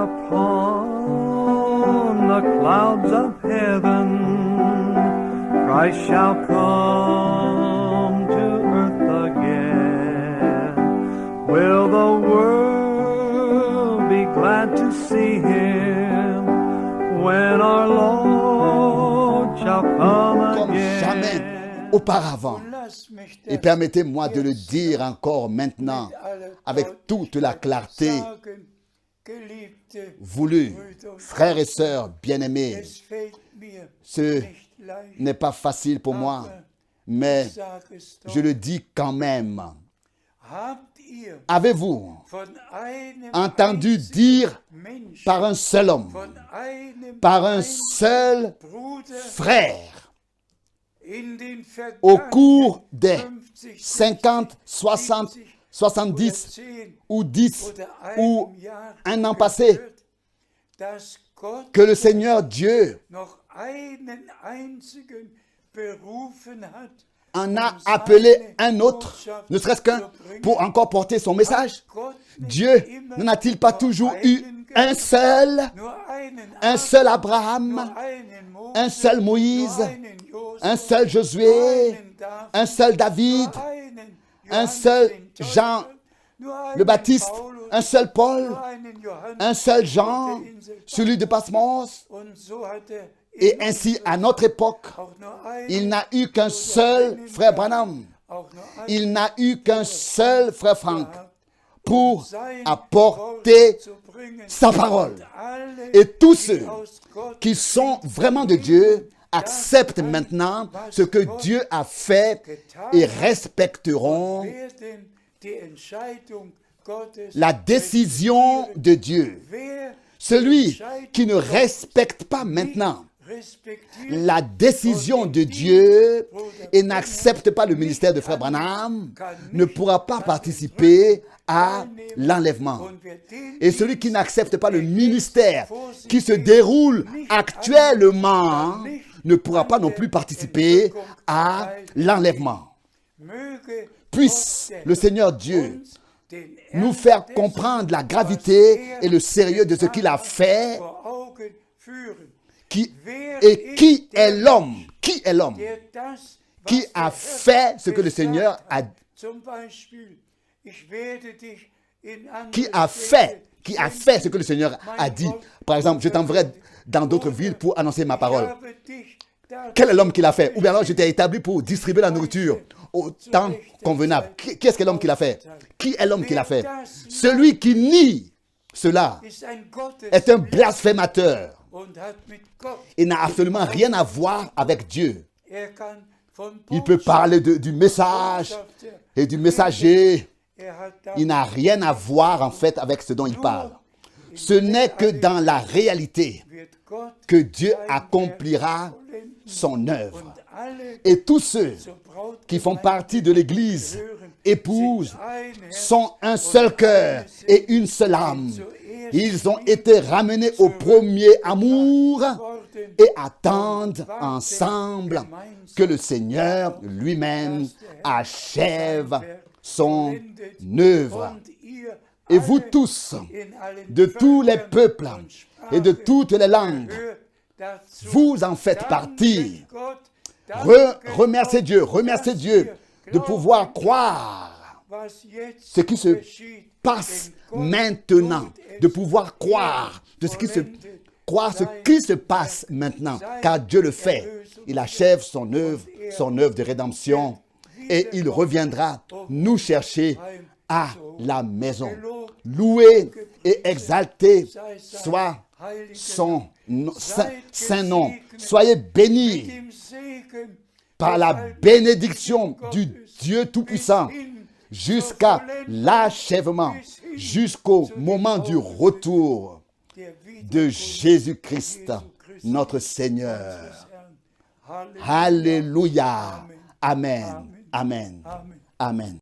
upon the clouds of heaven, Christ shall come to earth again. Will the world be glad to see him when our Lord shall come Comme again? jamais auparavant. Et permettez-moi de le dire encore maintenant avec toute la clarté voulue. Frères et sœurs bien-aimés, ce n'est pas facile pour moi, mais je le dis quand même. Avez-vous entendu dire par un seul homme, par un seul frère, au cours des 50, 60, 70 ou 10 ou un an passé, que le Seigneur Dieu en a appelé un autre, ne serait-ce qu'un, pour encore porter son message? Dieu n'en a-t-il pas toujours eu un seul Abraham, un seul Moïse, un seul Josué, un seul David, un seul Jean le Baptiste, un seul Paul, un seul Jean, celui de Patmos? Et ainsi, à notre époque, il n'a eu qu'un seul frère Branham. Il n'a eu qu'un seul frère Frank pour apporter sa parole. Et tous ceux qui sont vraiment de Dieu acceptent maintenant ce que Dieu a fait et respecteront la décision de Dieu. Celui qui ne respecte pas maintenant la décision de Dieu et n'accepte pas le ministère de Frère Branham ne pourra pas participer à l'enlèvement. Et celui qui n'accepte pas le ministère qui se déroule actuellement ne pourra pas non plus participer à l'enlèvement. Puisse le Seigneur Dieu nous faire comprendre la gravité et le sérieux de ce qu'il a fait. Qui est l'homme? Qui est l'homme qui a fait ce que le Seigneur a dit? Qui a fait ce que le Seigneur a dit? Par exemple, je t'enverrai dans d'autres villes pour annoncer ma parole. Quel est l'homme qui l'a fait? Ou bien alors je t'ai établi pour distribuer la nourriture au temps convenable. Qu'est-ce que l'homme qui l'a fait? Qui est l'homme qui l'a fait? Celui qui nie cela est un blasphémateur. Il n'a absolument rien à voir avec Dieu. Il peut parler du message et du messager. Il n'a rien à voir en fait avec ce dont il parle. Ce n'est que dans la réalité que Dieu accomplira son œuvre. Et tous ceux qui font partie de l'Église épouse sont un seul cœur et une seule âme. Ils ont été ramenés au premier amour et attendent ensemble que le Seigneur lui-même achève son œuvre. Et vous tous, de tous les peuples et de toutes les langues, vous en faites partie. Remerciez Dieu de pouvoir croire ce qui se passe maintenant, de pouvoir croire ce qui se passe maintenant, car Dieu le fait. Il achève son œuvre de rédemption, et il reviendra nous chercher à la maison. Loué et exalté soit son saint nom. Soyez bénis par la bénédiction du Dieu Tout-Puissant jusqu'à l'achèvement, jusqu'au moment du retour de Jésus-Christ, notre Seigneur. Alléluia. Amen. Amen. Amen.